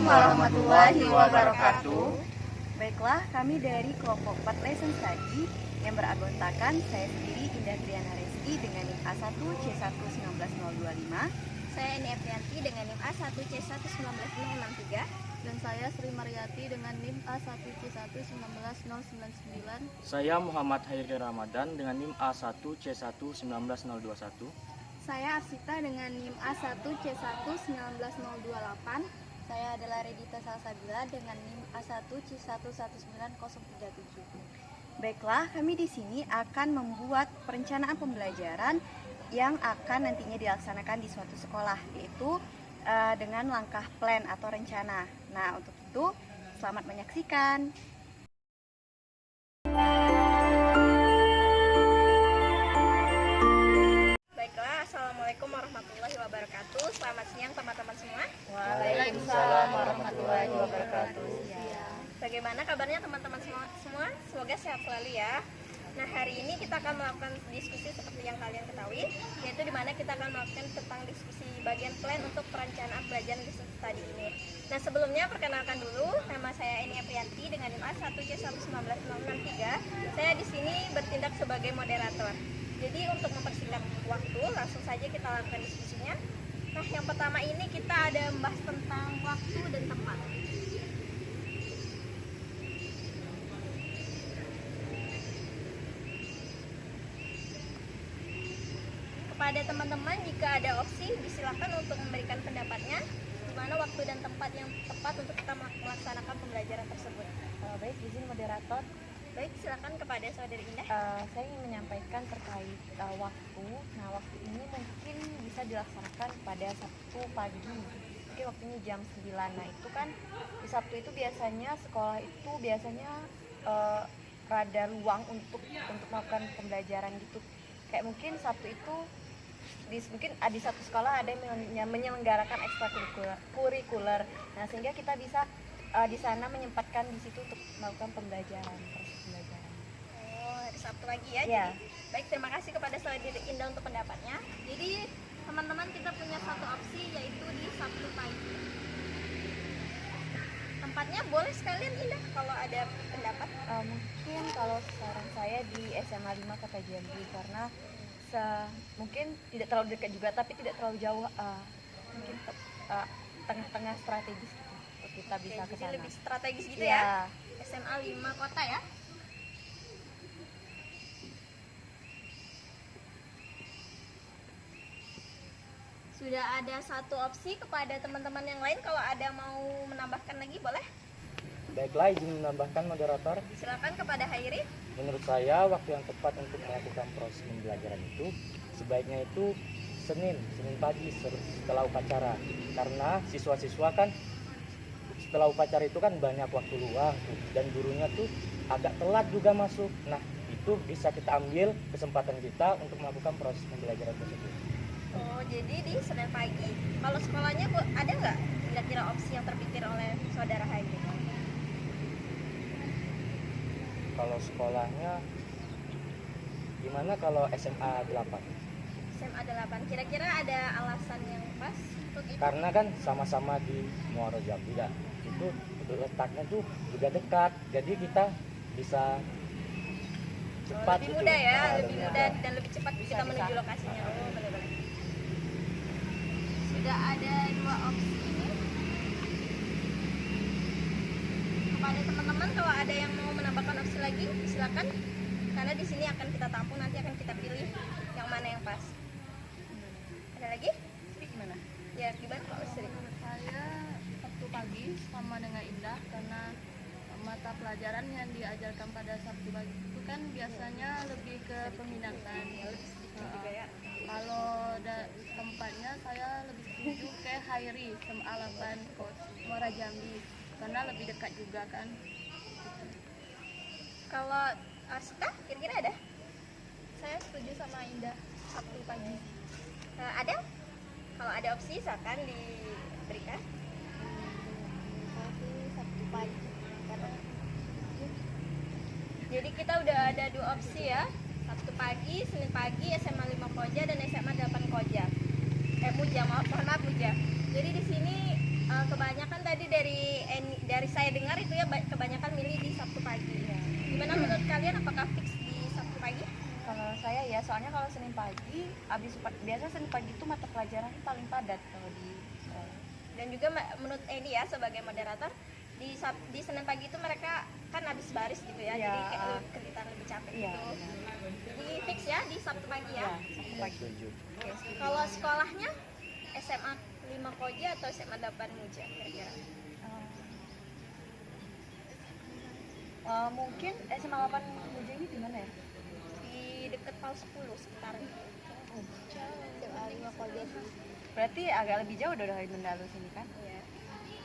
Assalamualaikum warahmatullahi wabarakatuh. Baiklah, kami dari kelompok 4 Lesson Study yang beranggotakan saya sendiri Indah Triana Reski dengan NIM A1C11925. Saya Eni Eprianti dengan NIM A1C11963. Dan saya Sri Mariati dengan NIM A1C11999. Saya Muhammad Hairi Ramadan dengan NIM A1C11921. Saya Arsita dengan NIM A1C11928. Saya adalah Redita Salsabila dengan NIM A1C119037. Baiklah, kami di sini akan membuat perencanaan pembelajaran yang akan nantinya dilaksanakan di suatu sekolah, yaitu dengan langkah plan atau rencana. Nah, untuk itu selamat menyaksikan. Baiklah, Assalamualaikum warahmatullahi wabarakatuh. Selamat siang teman-teman semua. Waalaikumsalam warahmatullahi wabarakatuh. Bagaimana kabarnya teman-teman semua? Semoga sehat selalu ya. Nah, hari ini kita akan melakukan diskusi seperti yang kalian ketahui, yaitu dimana kita akan melakukan tentang diskusi bagian plan untuk perencanaan pelajaran lesson study ini. Nah, sebelumnya perkenalkan dulu, nama saya Eni Eprianti dengan NIM A1C11963. Saya di sini bertindak sebagai moderator. Jadi untuk mempersingkat waktu, langsung saja kita lakukan diskusinya. Nah, yang pertama ini kita ada membahas tentang waktu dan tempat. Kepada teman-teman, jika ada opsi, disilakan untuk memberikan pendapatnya di mana waktu dan tempat yang tepat untuk kita melaksanakan pembelajaran tersebut. Baik, izin moderator. Baik, silakan kepada saudari Indah. Saya ingin menyampaikan terkait waktu. Nah, waktu ini mungkin bisa dilaksanakan pada Sabtu pagi. Mungkin waktunya jam 9. Nah, itu kan di Sabtu itu biasanya sekolah itu biasanya rada luang untuk melakukan pembelajaran gitu. Kayak mungkin Sabtu itu mungkin di satu sekolah ada yang menyelenggarakan ekstrakurikuler. Nah, sehingga kita bisa di sana menyempatkan di situ untuk melakukan pembelajaran, proses pembelajaran. Oh, hari Sabtu lagi ya. Ya. Jadi, baik, terima kasih kepada saudari Indah untuk pendapatnya. Jadi, teman-teman, kita punya satu opsi yaitu di Sabtu pagi. Tempatnya boleh sekalian Indah kalau ada pendapat. Mungkin kalau saran saya di SMA 5 Kota Jambi, karena mungkin tidak terlalu dekat juga tapi tidak terlalu jauh, mungkin tengah-tengah strategis gitu, untuk kita bisa ke sana. Jadi lebih strategis gitu ya. SMA 5 Kota ya. Sudah ada satu opsi. Kepada teman-teman yang lain, kalau ada mau menambahkan lagi boleh. Baiklah, izin menambahkan moderator. Silakan kepada Hairi. Menurut saya waktu yang tepat untuk melakukan proses pembelajaran itu sebaiknya itu Senin pagi setelah upacara. Karena siswa-siswa kan setelah upacara itu kan banyak waktu luang tuh, dan gurunya tuh agak telat juga masuk. Nah, itu bisa kita ambil kesempatan kita untuk melakukan proses pembelajaran tersebut. Oh, jadi di Senin pagi. Kalau sekolahnya ada nggak kira-kira opsi yang terpikir oleh saudara Hairi? Kalau sekolahnya gimana kalau SMA 8? SMA 8. Kira-kira ada alasan yang pas untuk itu? Karena kan sama-sama di Muaro Jambi ya. Itu letaknya tuh juga dekat. Jadi kita bisa cepat lebih gitu. mudah ya, Nah, lebih mudah dan lebih cepat kita menuju lokasinya. Oh, benar-benar. Sudah ada dua opsi ini. Kepada teman-teman, kalau ada yang mau menambahkan opsi lagi, silakan. Karena di sini akan kita tampung, nanti akan kita pilih yang mana yang pas. Ada lagi? Sri gimana? Ya, gimana Pak Sri? Menurut saya Sabtu pagi sama dengan Indah, karena mata pelajaran yang diajarkan pada Sabtu pagi itu kan biasanya lebih ke peminatan. Kalau tempatnya saya lebih setuju ke Hairi SMA 8 Muara Jambi, karena lebih dekat juga kan. Kalau Arsita, kira-kira ada? Saya setuju sama Indah, Sabtu pagi. Ada? Kalau ada opsi, silakan diberikan. Sabtu pagi. Jadi kita udah ada dua opsi ya. Sabtu pagi, Senin pagi, SMA 5 Koja dan SMA 8 Koja. Muja, mohon maaf Muja. Jadi di sini kebanyakan tadi dari saya dengar itu ya kebanyakan milih di Sabtu pagi. Gimana menurut kalian, apakah fix di Sabtu pagi? Kalau saya ya, soalnya kalau Senin pagi biasa Senin pagi itu mata pelajaran paling padat kalau di sekolah. Dan juga menurut Edi ya sebagai moderator, di Senin pagi itu mereka kan habis baris gitu ya, Iya. jadi kayak kelihatan lebih capek Iya, gitu. benar. Jadi fix ya di Sabtu pagi ya. Ya, Sabtu pagi. Setuju. Oke, kalau sekolahnya SMA 5 Koja atau SMA 8 Muja kira-kira? Mungkin SMA 8 Muja ini di mana ya? Di deket PAL 10 sekitaran. SMA 5 Koja tuh. Berarti agak lebih jauh dari Mendalu sini kan? Iya.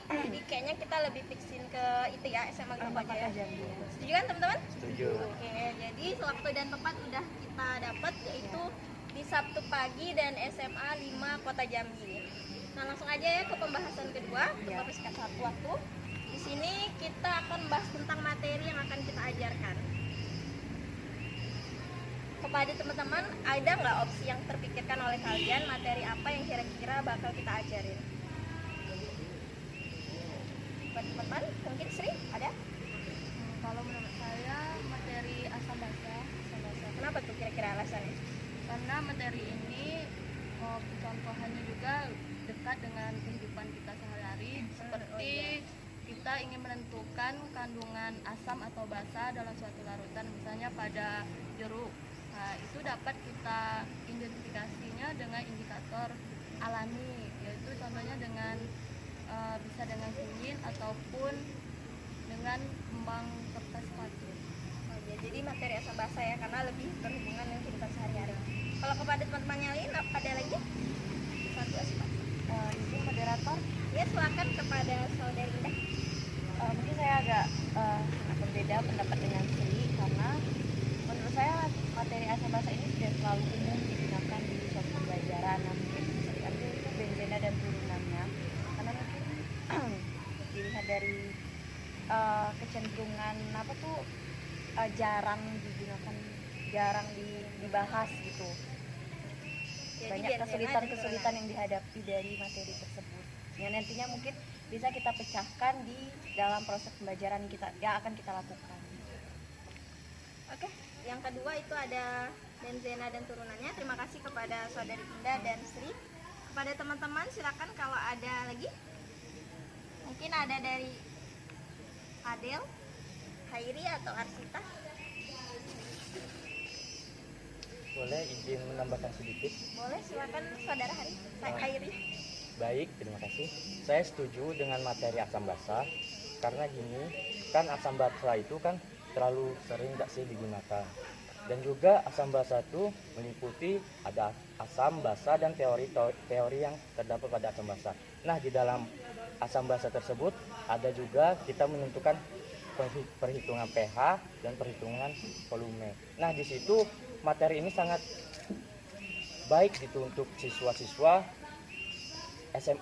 Jadi kayaknya kita lebih fixin ke itu ya, SMA 5 Koja ya. Jambi. Setuju kan teman-teman? Setuju. Oke, jadi waktu dan tempat udah kita dapat, yaitu di Sabtu pagi dan SMA 5 Kota Jambi. Nah, langsung aja ya ke pembahasan kedua, Ya. mempersingkat satu waktu. Di sini kita akan bahas tentang materi yang akan kita ajarkan. Kepada teman-teman, ada nggak opsi yang terpikirkan oleh kalian, materi apa yang kira-kira bakal kita ajarin? Buat teman-teman, mungkin Sri, ada? Kalau menurut saya materi asam basa. Kenapa tuh kira-kira alasannya? Karena materi ini contohannya juga dekat dengan kehidupan kita sehari-hari, seperti kita ingin menentukan kandungan asam atau basa dalam suatu larutan, misalnya pada jeruk. Nah, itu dapat kita identifikasinya dengan indikator alami, yaitu contohnya dengan bisa dengan kunyit ataupun dengan kembang kertas sepatu. Oh, ya, jadi materi asam basa ya, karena lebih berhubungan dengan kehidupan sehari-hari. Kalau kepada teman-teman yang lain, ada lagi? Satu asam basa. Ibu moderator, Ya, silakan kepada saudari Indah. mungkin saya agak berbeda pendapat dengan Sri, karena menurut saya materi asam basa ini sudah selalu umum digunakan di suatu pembelajaran. Nah, mungkin bisa diambil itu benzena dan turunannya, karena mungkin dilihat dari kecenderungan jarang digunakan, jarang dibahas gitu. Jadi Banyak benzena kesulitan-kesulitan dan yang dihadapi dari materi tersebut, yang nantinya mungkin bisa kita pecahkan di dalam proses pembelajaran yang akan kita lakukan. Oke, yang kedua itu ada benzena dan turunannya. Terima kasih kepada saudari Indah dan Sri. Kepada teman-teman silakan kalau ada lagi. Mungkin ada dari Adel, Hairi atau Arsita. Boleh izin menambahkan sedikit? Boleh, silakan saudara Hairi. Baik, terima kasih. Saya setuju dengan materi asam basa karena gini, kan asam basa itu kan terlalu sering nggak sih digunakan. Dan juga asam basa itu meliputi ada asam basa dan teori yang terdapat pada asam basa. Nah, di dalam asam basa tersebut ada juga kita menentukan perhitungan pH dan perhitungan volume. Nah, di situ materi ini sangat baik gitu untuk siswa-siswa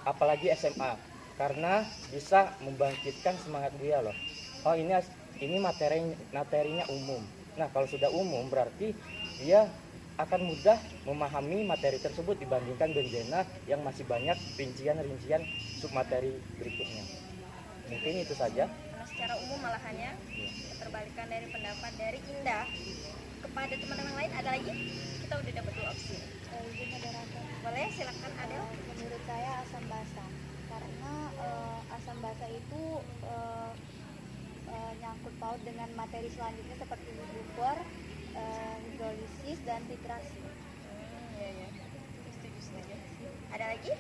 apalagi SMA, karena bisa membangkitkan semangat dia loh. Oh, ini materinya umum. Nah, kalau sudah umum berarti dia akan mudah memahami materi tersebut dibandingkan benzena yang masih banyak rincian-rincian submateri berikutnya. Mungkin itu saja. Karena secara umum malahannya keterbalikan dari pendapat dari Indah. Kepada teman-teman lain ada lagi? Kita udah dapat 2 opsi. Ibu moderator, Boleh, silakan Adel. menurut saya asam basa, karena asam basa itu nyangkut paut dengan materi selanjutnya seperti sulfur, hidrolisis dan titrasi. Iya. Setuju. Ada lagi?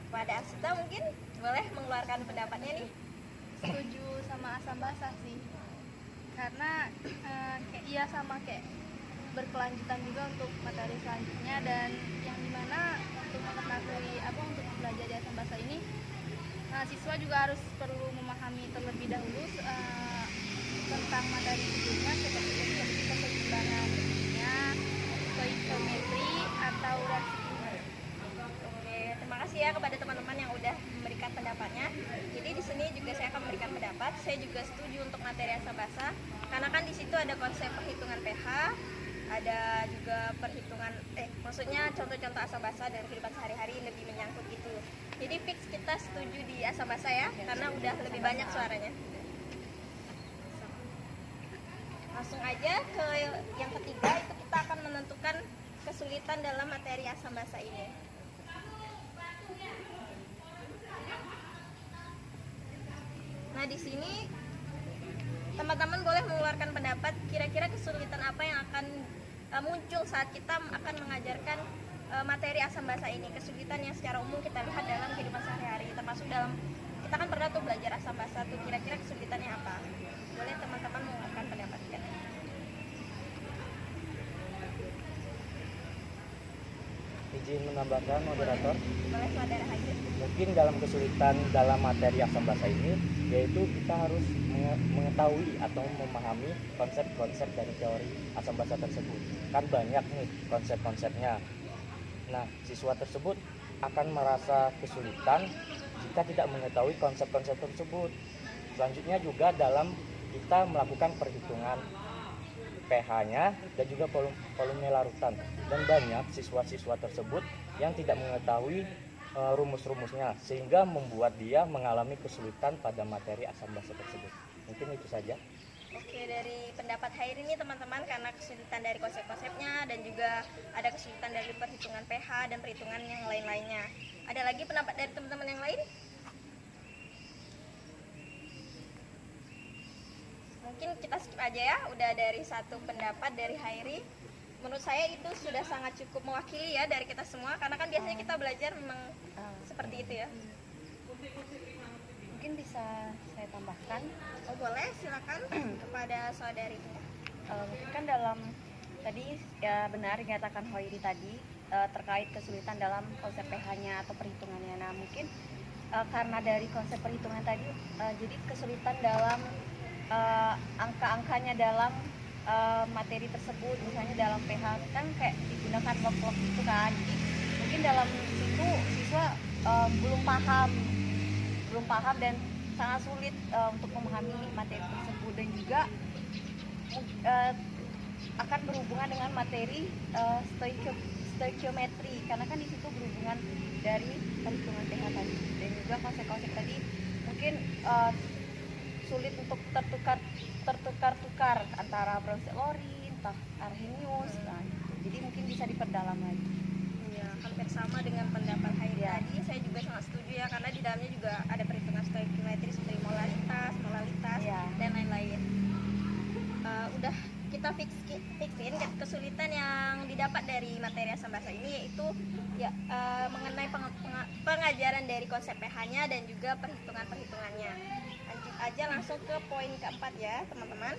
Pada Arsita mungkin boleh mengeluarkan pendapatnya nih. Setuju sama asam basa sih, karena kayak sama kayak berkelanjutan juga untuk materi selanjutnya, dan yang dimana untuk mengetahui untuk belajar di asam basa ini, siswa juga harus perlu memahami terlebih dahulu tentang materi sebelumnya seperti keseimbangan kimia, stoikiometri atau reaksi kimia. Oke, terima kasih ya kepada teman-teman yang udah memberikan pendapatnya. Jadi di sini juga saya akan memberikan pendapat. Saya juga setuju untuk materi asam basa, karena kan di situ ada konsep perhitungan pH, ada juga perhitungan maksudnya contoh-contoh asam basa dari kehidupan sehari-hari lebih menyangkut gitu. Jadi fix kita setuju di Asambasa ya, karena udah lebih banyak suaranya. Langsung aja ke yang ketiga, itu kita akan menentukan kesulitan dalam materi Asambasa ini. Nah, di sini teman-teman boleh mengeluarkan pendapat kira-kira kesulitan apa yang akan muncul saat kita akan mengajarkan materi Asambasa ini. Kesulitan yang secara umum kita lihat dalam kehidupan sehari-hari, termasuk dalam kita kan pernah tuh belajar Asambasa tuh, kira-kira kesulitannya apa. Boleh teman-teman mengeluarkan pendapat kan? Izin menambahkan moderator, Boleh saudara Haji. mungkin dalam kesulitan dalam materi Asambasa ini yaitu kita harus mengetahui atau memahami konsep-konsep dari teori Asambasa tersebut. Kan banyak nih konsep-konsepnya. Nah, siswa tersebut akan merasa kesulitan jika tidak mengetahui konsep-konsep tersebut. Selanjutnya juga dalam kita melakukan perhitungan pH-nya dan juga volume larutan, dan banyak siswa-siswa tersebut yang tidak mengetahui rumus-rumusnya sehingga membuat dia mengalami kesulitan pada materi Asambasa tersebut. Mungkin itu saja. Oke, dari pendapat Hairi ini teman-teman, karena kesulitan dari konsep-konsepnya dan juga ada kesulitan dari perhitungan pH dan perhitungan yang lain-lainnya. Ada lagi pendapat dari teman-teman yang lain? Mungkin kita skip aja ya, udah dari satu pendapat dari Hairi. Menurut saya itu sudah sangat cukup mewakili ya dari kita semua, karena kan biasanya kita belajar memang seperti itu ya. Mungkin bisa saya tambahkan. Oh boleh, silakan kepada saudarinya. Mungkin kan dalam tadi ya benar dikatakan Hoiri tadi terkait kesulitan dalam konsep pH-nya atau perhitungannya. Nah mungkin karena dari konsep perhitungan tadi jadi kesulitan dalam angka-angkanya dalam materi tersebut, misalnya dalam pH kan kayak digunakan log-log gitu kan. Jadi mungkin dalam situ siswa belum paham dan sangat sulit untuk memahami materi tersebut, dan juga akan berhubungan dengan materi stoikiometri, karena kan di situ berhubungan dari perhitungan pH tadi, dan juga konsep-konsep tadi mungkin sulit untuk tertukar antara Bronsted-Lowry, entah Arrhenius. Nah, jadi mungkin bisa diperdalam lagi. Ya, hampir sama dengan pendapat Hairi tadi. Saya juga sangat setuju ya, karena di dalamnya juga ada perhitungan stoikiometri seperti molaritas, Ya. dan lain-lain. Udah kita fixin kesulitan yang didapat dari materi Asambasa ini, yaitu ya mengenai pengajaran dari konsep pH-nya dan juga perhitungan-perhitungannya. Lanjut aja langsung ke poin keempat ya teman-teman.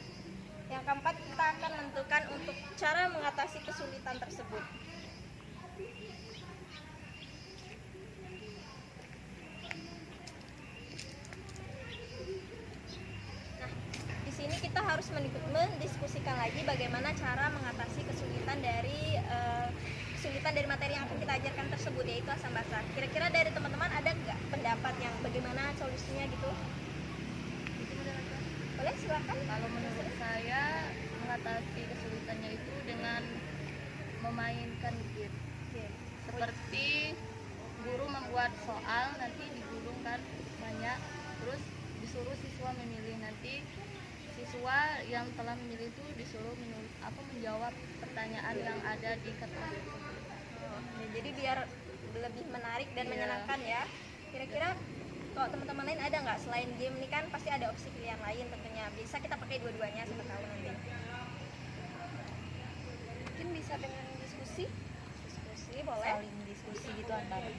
Yang keempat, kita akan menentukan untuk cara mengatasi kesulitan tersebut. Nah, di sini kita harus mendiskusikan lagi bagaimana cara mengatasi kesulitan dari materi yang akan kita ajarkan tersebut, yaitu Asambasa. Kira-kira dari teman-teman ada nggak pendapat yang bagaimana solusinya gitu? Boleh silakan. Kalau menurut saya mengatasi kesulitannya itu dengan memainkan game. Seperti guru membuat soal, nanti digulungkan banyak, terus disuruh siswa memilih. Nanti siswa yang telah memilih itu disuruh menjawab pertanyaan yang ada di kertas. Jadi biar lebih menarik dan menyenangkan ya. Kira-kira kalau teman-teman lain ada nggak, selain game ini kan pasti ada opsi pilihan lain tentunya. Bisa kita pakai dua-duanya, siapa tahu nanti. Mungkin bisa dengan diskusi Boleh. saling diskusi gitu antara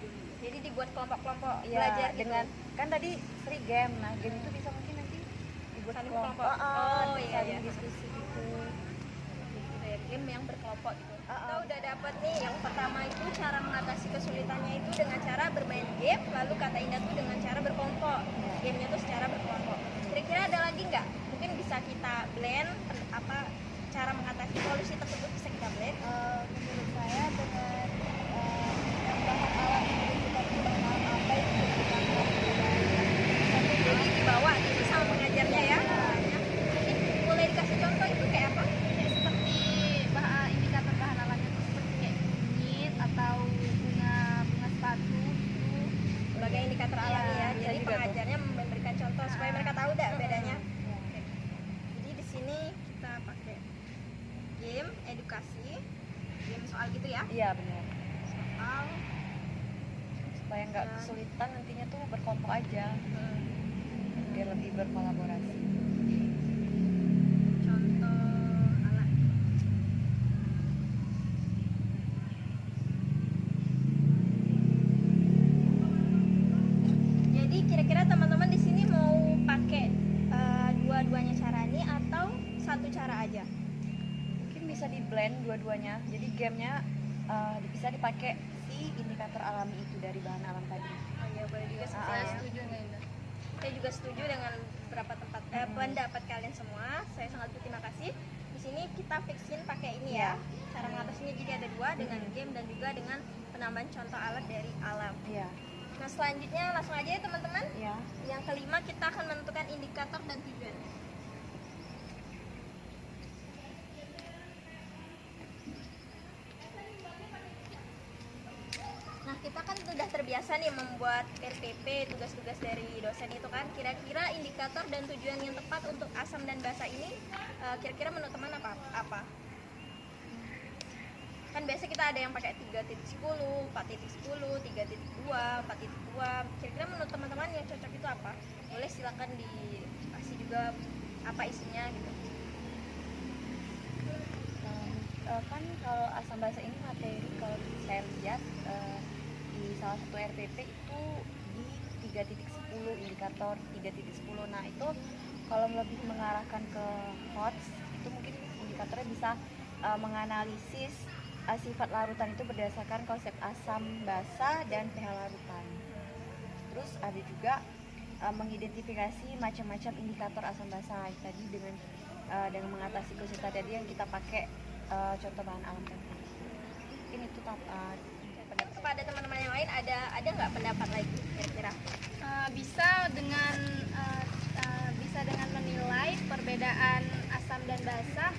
Jadi dibuat kelompok-kelompok ya, belajar gitu. dengan kan tadi free game. Nah game itu bisa mungkin nanti dibuat Saling kelompok. kelompok. Oh, iya, saling iya. diskusi gitu. Game yang berkelompok gitu. Kita udah dapat nih yang pertama itu cara mengatasi kesulitannya itu dengan cara bermain game, lalu kata Indah tuh dengan cara berkelompok. Gamenya tuh secara berkelompok. Kira-kira ada lagi nggak? Mungkin bisa kita blend cara mengatasi solusi tersebut, bisa kita blend. Menurut saya dengan menambah alat menunjukkan penggunaan apa yang Jadi dibawa gitu sama pengajarnya ya. Mungkin boleh dikasih contoh itu kayak apa? Seperti indikator bahan alamnya itu seperti kayak kunyit atau bunga sepatu gitu. Sebagai soal gitu ya. Iya benar, Soal supaya nggak kesulitan nantinya tuh berkelompok aja hmm, biar lebih berkolaborasi. contoh alat. Jadi kira-kira teman-teman di sini mau pakai dua-duanya cara ini atau satu cara aja? Mungkin bisa di blend dua-duanya, jadi gamenya bisa dipakai si indikator alami itu dari bahan alam tadi. Oh iya, boleh juga sih. Saya setuju dengan Indah. Saya juga setuju dengan beberapa pendapat kalian semua. Saya sangat berterima kasih. Di sini kita fixin pakai ini ya. Cara mengatasinya jadi ada dua, dengan game dan juga dengan penambahan contoh alat dari alam. Iya. Nah selanjutnya langsung aja ya teman-teman. Iya. Yang kelima kita akan menentukan indikator dan tujuan. Nah kita kan sudah terbiasa nih membuat RPP, tugas-tugas dari dosen itu kan. Kira-kira indikator dan tujuan yang tepat untuk asam dan basa ini kira-kira menurut teman apa? Kan biasa kita ada yang pakai 3.10, 4.10, 3.2, 4.2. Kira-kira menurut teman-teman yang cocok itu apa? Boleh silakan dikasih juga apa isinya gitu. Kan kalau asam basa ini materi kalau saya lihat di salah satu RPP itu di 3.10 indikator 3.10. Nah itu kalau lebih mengarahkan ke HOTS itu mungkin indikatornya bisa menganalisis sifat larutan itu berdasarkan konsep asam basa dan pH larutan. Terus ada juga mengidentifikasi macam-macam indikator asam basa tadi dengan mengatasi kesulitan tadi yang kita pakai contoh bahan alam tadi. Mungkin itu Kepada teman-teman yang lain ada nggak pendapat lagi kira-kira? Bisa dengan menilai perbedaan asam dan basah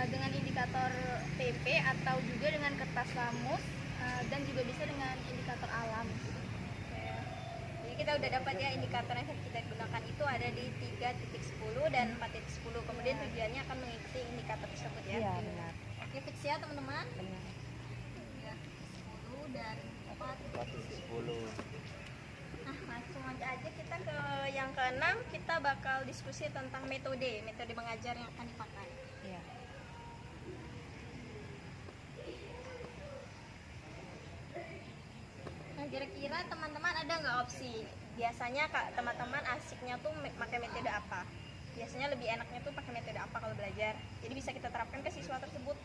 dengan indikator PP atau juga dengan kertas lamus dan juga bisa dengan indikator alam. Jadi kita udah dapat ya indikator yang kita gunakan itu ada di 3.10 dan 4.10. Kemudian tujuannya akan mengikuti indikator tersebut ya. Iya benar. Oke, fix ya teman-teman. Benar. 10 dan 4.10. 4.10. Nah, langsung aja kita ke yang keenam, kita bakal diskusi tentang metode mengajar yang akan dipakai. Iya. Nah, kira-kira teman-teman ada nggak opsi? Biasanya teman-teman asiknya tuh pakai metode apa? Biasanya lebih enaknya tuh pakai metode apa kalau belajar? Jadi bisa kita terapkan ke siswa tersebut.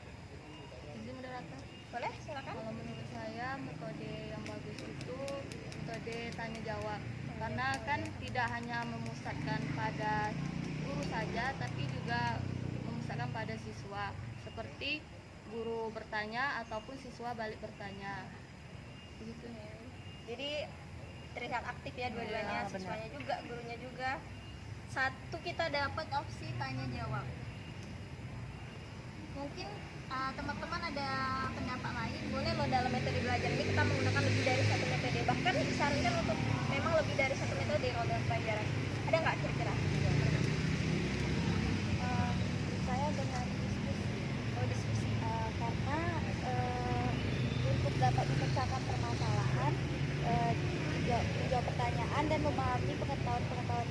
Izin moderator. Boleh, silakan. Kalau menurut saya metode yang bagus itu metode tanya jawab, karena kan tidak hanya memusatkan pada guru saja tapi juga memusatkan pada siswa, seperti guru bertanya ataupun siswa balik bertanya begitu. Jadi terlihat aktif ya dua-duanya, Iya, benar. siswanya juga, gurunya juga. Satu, kita dapat opsi tanya jawab. Mungkin teman-teman ada pendapat lain, boleh loh dalam metode belajar ini kita menggunakan lebih dari satu metode, bahkan disarankan untuk memang lebih dari satu metode kalau dalam pelajaran. Ada nggak kira-kira? Saya dengan diskusi. Oh, diskusi. Karena untuk dapat memecahkan permasalahan, menjawab pertanyaan dan memahami pengetahuan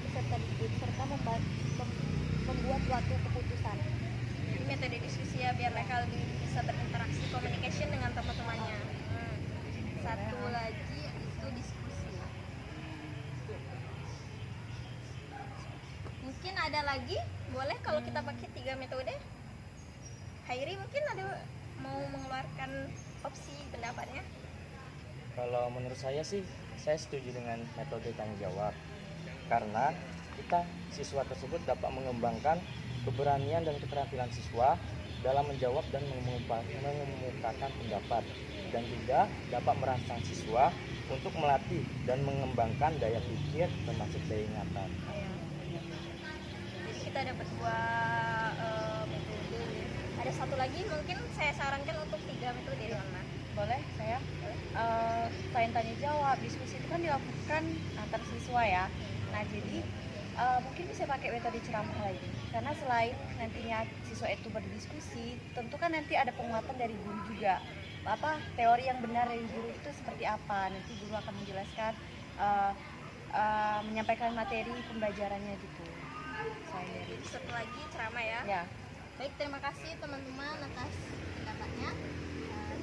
peserta didik serta membuat suatu keputusan. Jadi metode diskusi ya, biar mereka lebih bisa berinteraksi, communication dengan teman-temannya. Satu lagi itu diskusi. Mungkin ada lagi, boleh kalau kita pakai 3 metode. Hairi mungkin ada mau mengeluarkan opsi pendapatnya. Kalau menurut saya sih, saya setuju dengan metode tanya jawab. Karena siswa tersebut dapat mengembangkan keberanian dan keterampilan siswa dalam menjawab dan mengemukakan pendapat, dan juga dapat merangsang siswa untuk melatih dan mengembangkan daya pikir termasuk daya ingatan. Jadi kita dapat 2 metode. Ada satu lagi mungkin saya sarankan untuk 3 metode teman-teman. Boleh saya? Selain tanya jawab, diskusi itu kan dilakukan antar siswa ya. Nah jadi mungkin bisa pakai metode ceramah lagi. Karena selain nantinya siswa itu berdiskusi, tentu kan nanti ada penguatan dari guru juga. Apa teori yang benar dari guru itu seperti apa? Nanti guru akan menjelaskan, menyampaikan materi pembelajarannya gitu. Saya Jadi satu lagi ceramah ya. ya. Baik, terima kasih teman-teman atas pendapatnya.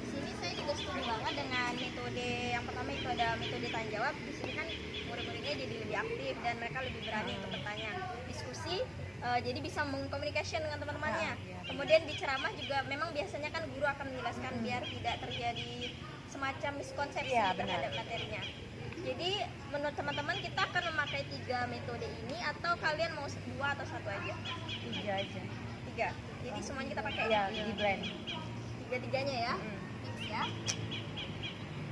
Di sini saya juga setuju banget dengan metode yang pertama itu ada metode tanya jawab. Di sini kan murid-muridnya jadi lebih aktif dan mereka lebih berani untuk bertanya, diskusi, jadi bisa mengkomunikasi dengan teman-temannya. Kemudian di ceramah juga memang biasanya kan guru akan menjelaskan biar tidak terjadi semacam miskonsepsi Iya, benar. terhadap materinya. Jadi menurut teman-teman kita akan memakai 3 metode ini atau kalian mau 2 atau 1 aja? 3 aja. 3. Jadi semuanya kita pakai Ya, di blend. 3-3-nya ya. Fix ya.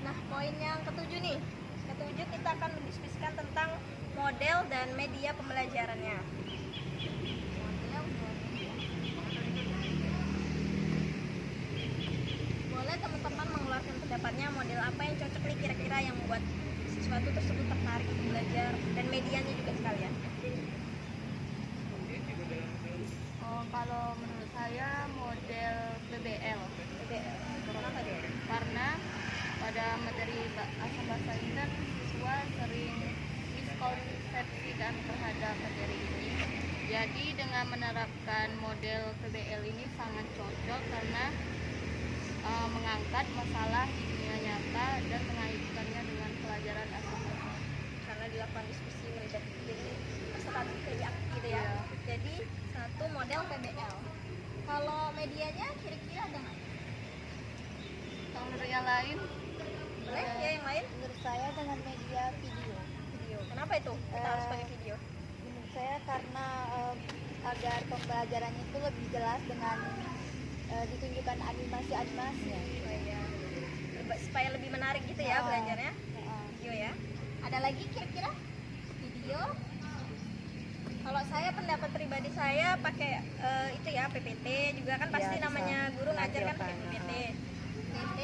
Nah, poin yang ketujuh nih. Ketujuh kita akan mendiskusikan tentang model dan media pembelajarannya. Model dan media. Boleh teman-teman mengeluarkan pendapatnya model apa yang cocok nih kira-kira yang membuat sesuatu tersebut tertarik untuk belajar dan medianya juga sekalian. Oh, kalau menurut saya model PBL. Kenapa dia? Karena pada materi asal bahasa ini kan siswa sering miskonsepsikan terhadap materi ini. Jadi dengan menerapkan model PBL ini sangat cocok karena mengangkat masalah di dunia nyata dan mengaitkannya dengan pelajaran asal bahasa. Karena dilakukan diskusi melibatkan peserta lebih aktif gitu ya. Iya. Jadi satu model PBL. Kalau medianya kira-kira ada nggak? Kalau menurut yang lain, Boleh ya yang lain? Menurut saya dengan media video. Video. Kenapa itu? Kita harus pakai video. Menurut saya karena agar pembelajarannya itu lebih jelas dengan ditunjukkan animasi-animasi. Supaya lebih menarik gitu ya belajarnya. Video ya. Ada lagi kira-kira? Video. Kalau saya pendapat pribadi saya pakai itu ya PPT juga kan pasti bisa namanya guru ngajar kan pakai menampilkan. PPT. PPT.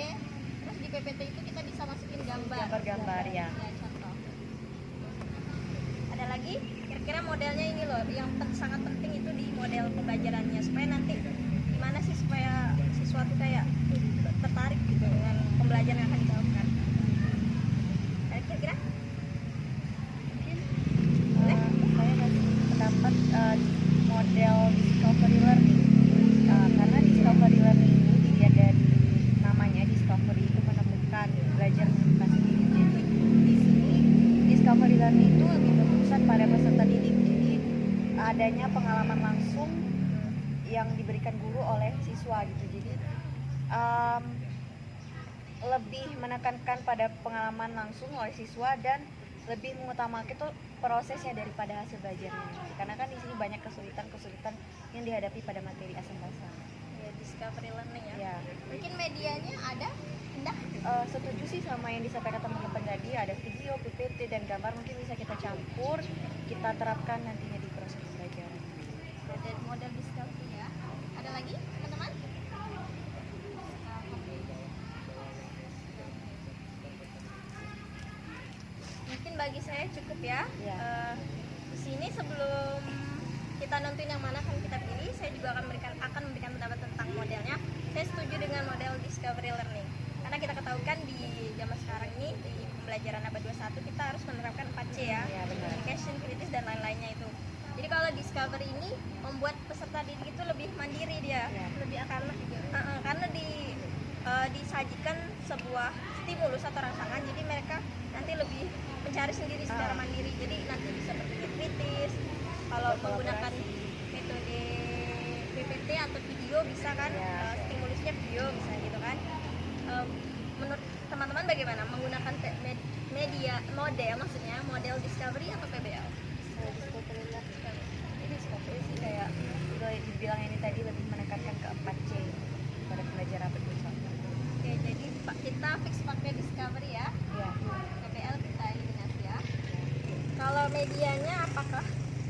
Terus di PPT itu kita bisa masukin gambar. Gambar-gambar ya. Ya, contoh. Ada lagi kira-kira modelnya ini loh yang sangat penting itu di model pembelajarannya supaya nanti gimana sih supaya siswa tuh kayak tertarik gitu dengan pembelajaran yang akan dilakukan. Ada kira-kira? Saya kasih pendapat model discovery learning. Karena discovery learning ini dilihat dari namanya, discovery itu menemukan, belajar menemukan sendiri. Jadi di sini discovery learning itu lebih berpusat pada peserta didik. Jadi adanya pengalaman langsung yang diberikan guru oleh siswa gitu. Jadi lebih menekankan pada pengalaman langsung oleh siswa dan lebih mengutamakan itu prosesnya daripada hasil belajarnya. Karena kan di sini banyak kesulitan-kesulitan yang dihadapi pada materi asal bahasa. Ya, discovery learning ya. Ya, Mungkin medianya ada? Indah? setuju sih sama yang disampaikan teman-teman tadi. Ada video, PPT, dan gambar mungkin bisa kita campur, kita terapkan nantinya di proses pembelajaran. Ada model discovery ya. Ada lagi teman-teman? Mungkin bagi saya cukup ya. Ya. Di sini sebelum kita nentuin yang mana akan kita pilih, saya juga akan memberikan pendapat tentang modelnya. Saya setuju dengan model discovery learning. Karena kita ketahuikan di zaman sekarang ini di pembelajaran abad 21 kita harus menerapkan 4C ya. Ya, benar. Communication, kritis dan lain-lainnya itu. Jadi kalau discovery ini membuat peserta didik itu lebih mandiri dia, Ya. lebih karena disajikan sebuah stimulus atau rangsangan, jadi mereka nanti lebih mencari sendiri secara mandiri. Jadi nanti bisa berpikir kritis. Kalau menggunakan metode PPT atau video bisa kan, Ya. stimulusnya video bisa gitu kan. Menurut teman-teman bagaimana menggunakan media model discovery atau PBL? Ini discovery sih kayak boleh dibilang ini tadi lebih menekankan ke 4C pada pembelajaran bersama. Oke, jadi kita fix pakai discovery ya. Ya. PBL kita eliminasi ya. Kalau medianya apakah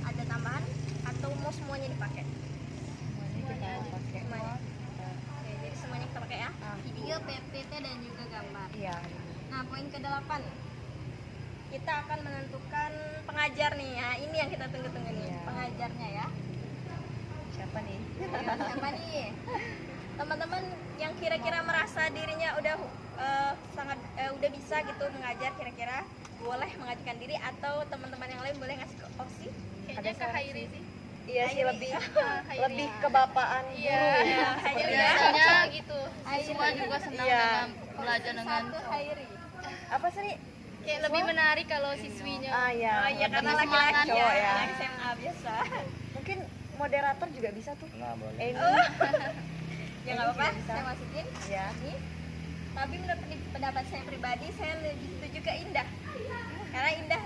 ada tambahan atau mau semuanya dipakai? Semuanya kita pakai. Semuanya. Oke, jadi semuanya kita pakai ya. Ah. Video, PPT dan juga gambar. Iya. Nah, poin ke-8. Kita akan menentukan pengajar nih. Nah, ini yang kita tunggu-tunggu nih, Iya. pengajarnya ya. Siapa nih? Siapa nih? Teman-teman yang kira-kira merasa dirinya udah udah bisa gitu mengajar, kira-kira boleh mengajukan diri, atau teman-teman yang lain boleh ngasih opsi? Kayaknya ke Hairi sih. Iya sih, Hairi. lebih kebapaan guru Iya, ya. Hairi ya. biasanya gitu. Siswa juga senang Iya. dengan belajar dengan Satu Hairi. Apa sih? kayak lebih menarik kalau siswinya. Ah ya. Oh iya, karena lebih laki-laki ya, cowok ya. anak SMA biasa. Mungkin moderator juga bisa tuh. Nah, boleh. Amy. Ya nggak apa-apa, Bisa. saya masukin. Ya. Nih. Tapi menurut pendapat saya pribadi, saya lebih setuju ke Indah. Karena Indah,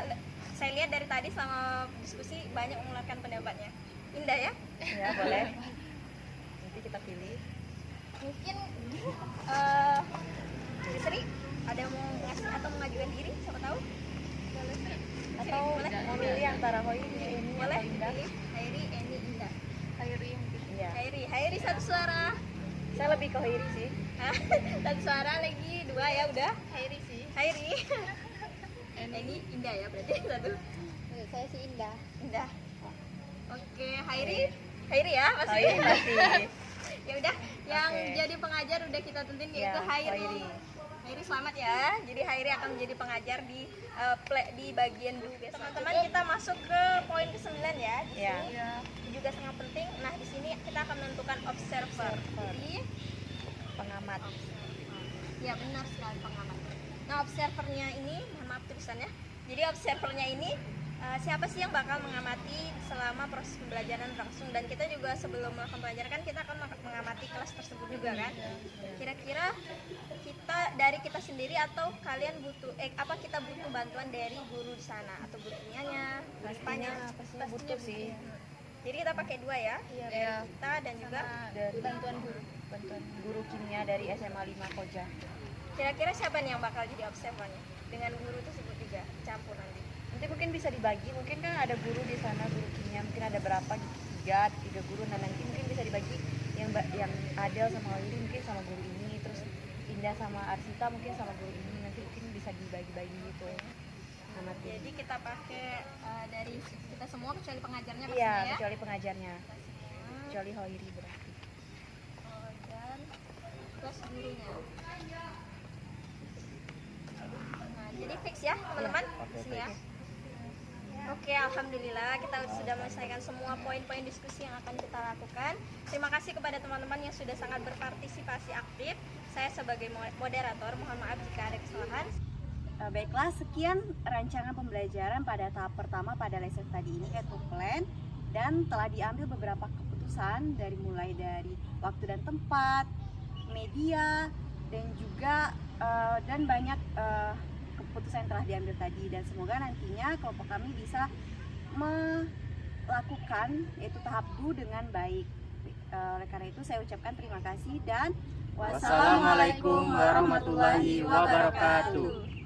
saya lihat dari tadi selama diskusi banyak mengeluarkan pendapatnya. Indah ya. Ya, boleh. Nanti kita pilih. Mungkin Sri ada mau ngasih atau mengajukan diri, siapa tahu? Atau boleh? mau milih antara Hoiri, Amy, Boleh atau Indah? pilih Hairi, Eni, Indah. Hairi mungkin. Iya. Hairi satu suara. Saya lebih ke Hoiri sih. Satu suara lagi, dua ya udah. Hairi sih. Hairi. Eni, Indah ya berarti satu. Saya sih Indah. Indah. Oke, Hairi ya masih. Hoiri masih. Ya udah, yang Oke. jadi pengajar udah kita tentuin Ya, yaitu Hairi. Hoiri. Hairi selamat ya. Jadi Hairi akan menjadi pengajar di bagian dulu. Teman-teman, kita masuk ke poin ke-9 ya. Di Ya. sini juga sangat penting. Nah, di sini kita akan menentukan observer. Jadi, Pengamat. ya benar sekali, pengamat. Nah, observernya ini, mohon maaf tulisannya. Jadi observernya ini siapa sih yang bakal mengamati selama proses pembelajaran berlangsung, dan kita juga sebelum melakukan pelajaran kan kita akan mengamati kelas tersebut juga kan. Kira-kira kita sendiri atau kalian butuh kita butuh bantuan dari guru di sana atau guru kimianya, guru Jepangnya? Pastinya butuh sih. Jadi kita pakai dua ya, dari Iya. kita dan juga Dari Bantuan guru. bantuan guru kimia dari SMA 5 Koja. kira-kira siapa nih yang bakal jadi observernya dengan guru tersebut juga campur nanti. Nanti mungkin bisa dibagi, mungkin kan ada guru di sana, guru kimia mungkin ada berapa, tiga guru. Nah, nanti mungkin bisa dibagi yang Adel sama Hoiri mungkin sama guru ini, terus Indah sama Arsita mungkin sama guru ini, nanti mungkin bisa dibagi-bagi gitu ya. Amati. Jadi kita pakai dari kita semua kecuali pengajarnya Iya, pastinya ya. kecuali pengajarnya, kecuali Hoiri berarti. Dan plus gurunya. Nah, jadi fix ya teman-teman di sini ya. Oke, alhamdulillah kita sudah menyelesaikan semua poin-poin diskusi yang akan kita lakukan. Terima kasih kepada teman-teman yang sudah sangat berpartisipasi aktif. Saya sebagai moderator mohon maaf jika ada kesalahan. Baiklah, sekian rancangan pembelajaran pada tahap pertama pada lesson tadi ini, yaitu plan, dan telah diambil beberapa keputusan mulai dari waktu dan tempat, media, dan juga dan banyak keputusan yang telah diambil tadi, dan semoga nantinya kelompok kami bisa melakukan yaitu tahap 2 dengan baik. Oleh karena itu saya ucapkan terima kasih dan Wassalamualaikum warahmatullahi wabarakatuh.